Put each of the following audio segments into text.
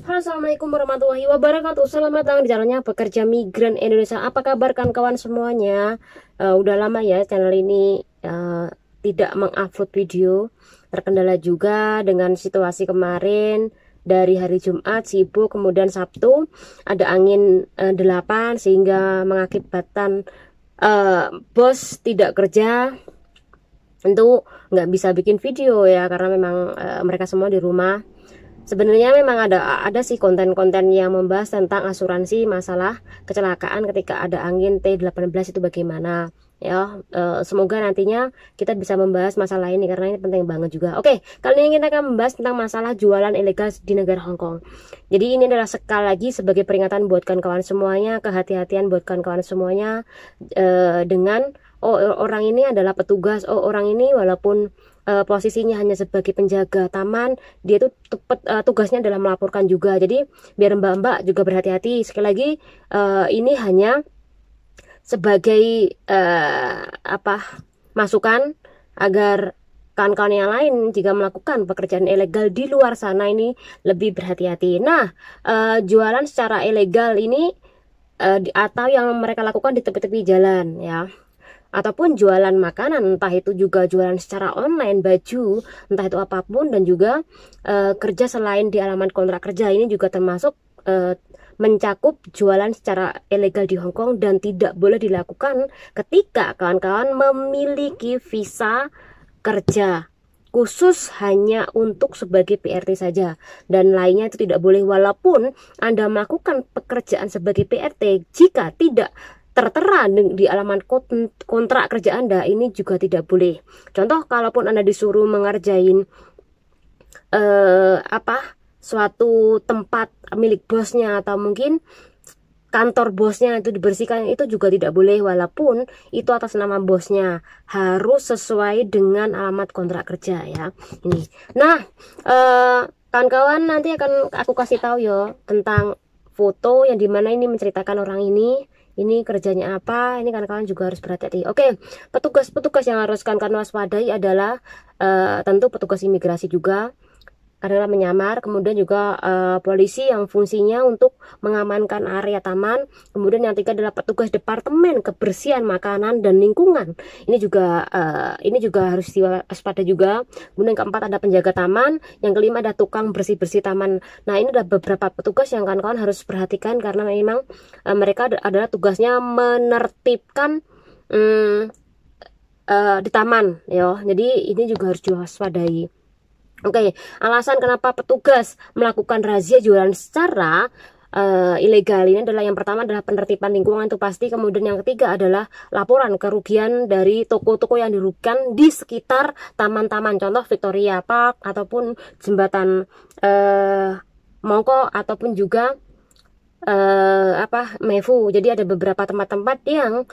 Halo, assalamualaikum warahmatullahi wabarakatuh. Selamat datang di channelnya Pekerja Migran Indonesia. Apa kabar kawan-kawan semuanya? Udah lama ya channel ini tidak mengupload video. Terkendala juga dengan situasi kemarin. Dari hari Jumat sibuk, kemudian Sabtu ada angin 8 sehingga mengakibatkan bos tidak kerja. Tentu nggak bisa bikin video ya karena memang mereka semua di rumah. Sebenarnya memang ada sih konten-konten yang membahas tentang asuransi masalah kecelakaan ketika ada angin T18 itu bagaimana ya. Semoga nantinya kita bisa membahas masalah ini karena ini penting banget juga. Oke, kali ini kita akan membahas tentang masalah jualan ilegal di negara Hong Kong. Jadi ini adalah sekali lagi sebagai peringatan buat kawan-kawan semuanya, kehati-hatian buat kawan-kawan semuanya dengan orang ini adalah petugas, orang ini walaupun posisinya hanya sebagai penjaga taman, dia itu tugasnya adalah melaporkan juga. Jadi biar mbak-mbak juga berhati-hati. Sekali lagi ini hanya sebagai masukan agar kawan-kawan yang lain jika melakukan pekerjaan ilegal di luar sana ini lebih berhati-hati. Nah, jualan secara ilegal ini atau yang mereka lakukan di tepi-tepi jalan ya, ataupun jualan makanan, entah itu juga jualan secara online baju, entah itu apapun, dan juga kerja selain di alamat kontrak kerja ini juga termasuk mencakup jualan secara ilegal di Hong Kong dan tidak boleh dilakukan ketika kawan-kawan memiliki visa kerja khusus hanya untuk sebagai PRT saja, dan lainnya itu tidak boleh. Walaupun Anda melakukan pekerjaan sebagai PRT, jika tidak tertera di alamat kontrak kerja Anda, ini juga tidak boleh. Contoh, kalaupun Anda disuruh mengerjain suatu tempat milik bosnya atau mungkin kantor bosnya itu dibersihkan, itu juga tidak boleh walaupun itu atas nama bosnya, harus sesuai dengan alamat kontrak kerja ya. Ini. Nah, kawan-kawan nanti akan aku kasih tahu ya tentang foto yang dimana ini menceritakan orang ini kerjanya apa. Ini kawan-kawan juga harus berhati-hati. Oke, petugas-petugas yang harus kawan-kawan waspadai adalah tentu petugas imigrasi juga adalah menyamar, kemudian juga polisi yang fungsinya untuk mengamankan area taman, kemudian yang ketiga adalah petugas departemen kebersihan makanan dan lingkungan. Ini juga harus diwaspada juga. Kemudian yang keempat ada penjaga taman, yang kelima ada tukang bersih-bersih taman. Nah, ini ada beberapa petugas yang kawan-kawan harus perhatikan karena memang mereka adalah tugasnya menertibkan di taman ya. Jadi ini juga harus diwaspadai. Oke, alasan kenapa petugas melakukan razia jualan secara ilegal ini adalah yang pertama adalah penertiban lingkungan, itu pasti. Kemudian yang ketiga adalah laporan kerugian dari toko-toko yang dirugikan di sekitar taman-taman, contoh Victoria Park ataupun jembatan Mongko ataupun juga Mefu. Jadi ada beberapa tempat-tempat yang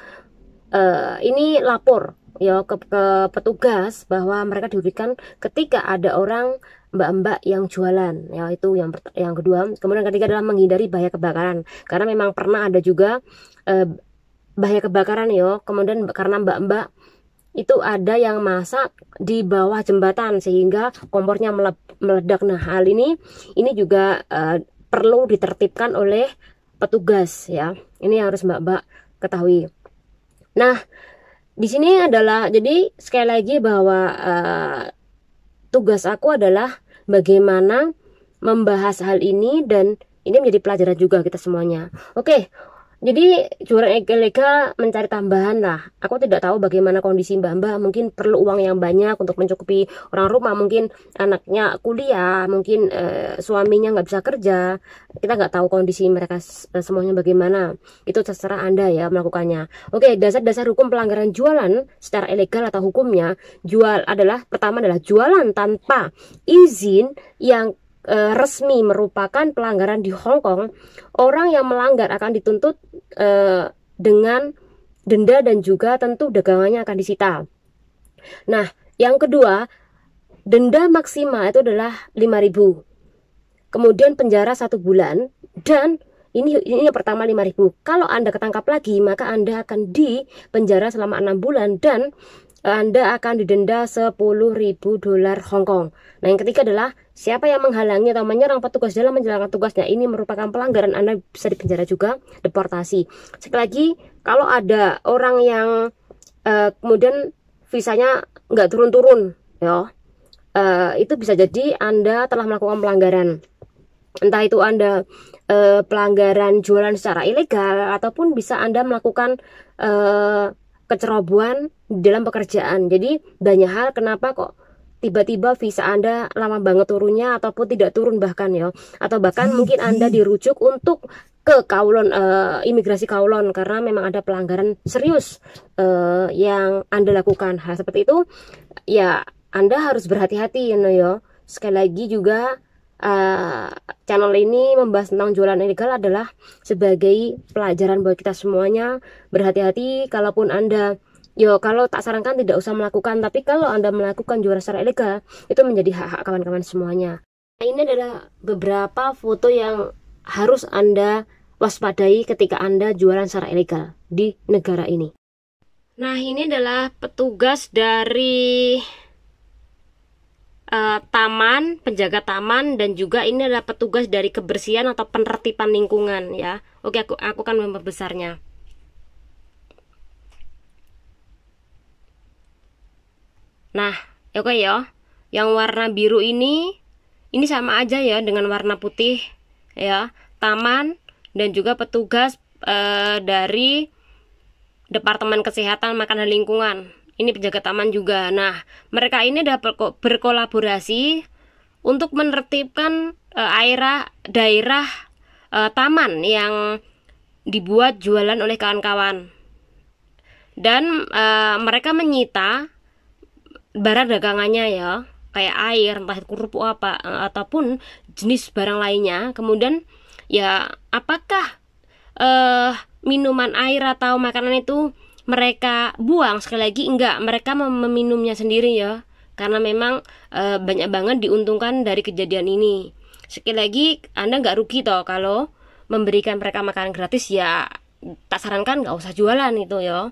ini lapor ya ke petugas bahwa mereka dirugikan ketika ada orang mbak-mbak yang jualan ya. Itu yang kedua. Kemudian ketiga adalah menghindari bahaya kebakaran, karena memang pernah ada juga bahaya kebakaran ya. Kemudian karena mbak-mbak itu ada yang masak di bawah jembatan sehingga kompornya meledak. Nah, hal ini juga perlu ditertibkan oleh petugas ya. Ini yang harus mbak-mbak ketahui. Nah, di sini adalah jadi sekali lagi bahwa tugas aku adalah bagaimana membahas hal ini, dan ini menjadi pelajaran juga kita semuanya. Oke. Jadi jualan ilegal mencari tambahan lah. Aku tidak tahu bagaimana kondisi mbak-mbak. Mungkin perlu uang yang banyak untuk mencukupi orang rumah. Mungkin anaknya kuliah. Mungkin suaminya nggak bisa kerja. Kita nggak tahu kondisi mereka semuanya bagaimana. Itu terserah Anda ya melakukannya. Oke, dasar-dasar hukum pelanggaran jualan secara ilegal atau hukumnya pertama adalah jualan tanpa izin yang resmi merupakan pelanggaran di Hong Kong. Orang yang melanggar akan dituntut dengan denda dan juga tentu dagangannya akan disita. Nah, yang kedua, denda maksimal itu adalah 5.000. Kemudian penjara 1 bulan, dan ini yang pertama 5.000. Kalau Anda ketangkap lagi, maka Anda akan dipenjara selama 6 bulan, dan Anda akan didenda 10.000 dolar Hong Kong. Nah, yang ketiga adalah siapa yang menghalangi atau menyerang petugas dalam menjalankan tugasnya. Ini merupakan pelanggaran, Anda bisa dipenjara juga, deportasi. Sekali lagi, kalau ada orang yang kemudian visanya nggak turun-turun, ya, itu bisa jadi Anda telah melakukan pelanggaran. Entah itu Anda pelanggaran jualan secara ilegal, ataupun bisa Anda melakukan kecerobohan dalam pekerjaan. Jadi banyak hal kenapa kok tiba-tiba visa Anda lama banget turunnya ataupun tidak turun bahkan ya. Atau bahkan mungkin Anda dirujuk untuk ke kaulon, imigrasi kaulon, karena memang ada pelanggaran serius yang Anda lakukan. Hal seperti itu ya Anda harus berhati-hati ya. Sekali lagi juga channel ini membahas tentang jualan ilegal adalah sebagai pelajaran buat kita semuanya. Berhati-hati, kalaupun Anda, kalau tak sarankan tidak usah melakukan, tapi kalau Anda melakukan jualan secara ilegal, itu menjadi hak-hak kawan-kawan semuanya. Nah, ini adalah beberapa foto yang harus Anda waspadai ketika Anda jualan secara ilegal di negara ini. Nah, ini adalah petugas dari taman, penjaga taman, dan juga ini adalah petugas dari kebersihan atau penertiban lingkungan ya. Oke, aku akan memperbesarnya. Nah, oke ya. Yang warna biru ini sama aja ya dengan warna putih ya. Taman dan juga petugas dari Departemen Kesehatan, Makanan dan Lingkungan. Ini penjaga taman juga. Nah, mereka ini dapat berkolaborasi untuk menertibkan daerah taman yang dibuat jualan oleh kawan-kawan. Dan mereka menyita barang dagangannya ya, kayak air, entah kerupuk apa, ataupun jenis barang lainnya. Kemudian ya, apakah minuman air atau makanan itu mereka buang? Sekali lagi enggak, mereka meminumnya sendiri ya, karena memang banyak banget diuntungkan dari kejadian ini. Sekali lagi, Anda nggak rugi toh kalau memberikan mereka makanan gratis ya. Tak sarankan nggak usah jualan itu ya.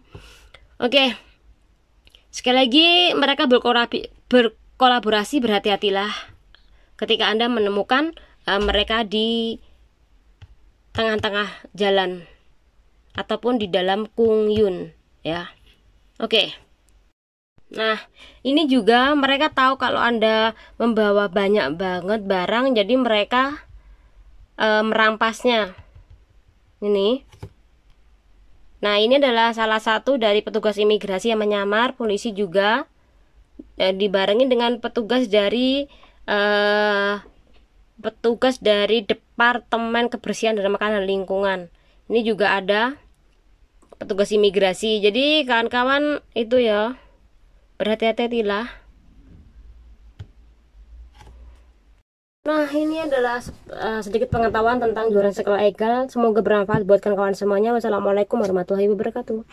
Oke, sekali lagi mereka berkolaborasi, berhati-hatilah ketika Anda menemukan mereka di tengah-tengah jalan ataupun di dalam Kung Yun ya. Oke. Nah, ini juga mereka tahu kalau Anda membawa banyak banget barang, jadi mereka merampasnya. Ini. Nah, ini adalah salah satu dari petugas imigrasi yang menyamar polisi juga, dibarengi dengan petugas dari Departemen Kebersihan dan Makanan dan Lingkungan. Ini juga ada petugas imigrasi. Jadi kawan-kawan itu ya, berhati-hatilah. Nah, ini adalah sedikit pengetahuan tentang jualan sekolah ilegal. Semoga bermanfaat buat kawan-kawan semuanya. Wassalamualaikum warahmatullahi wabarakatuh.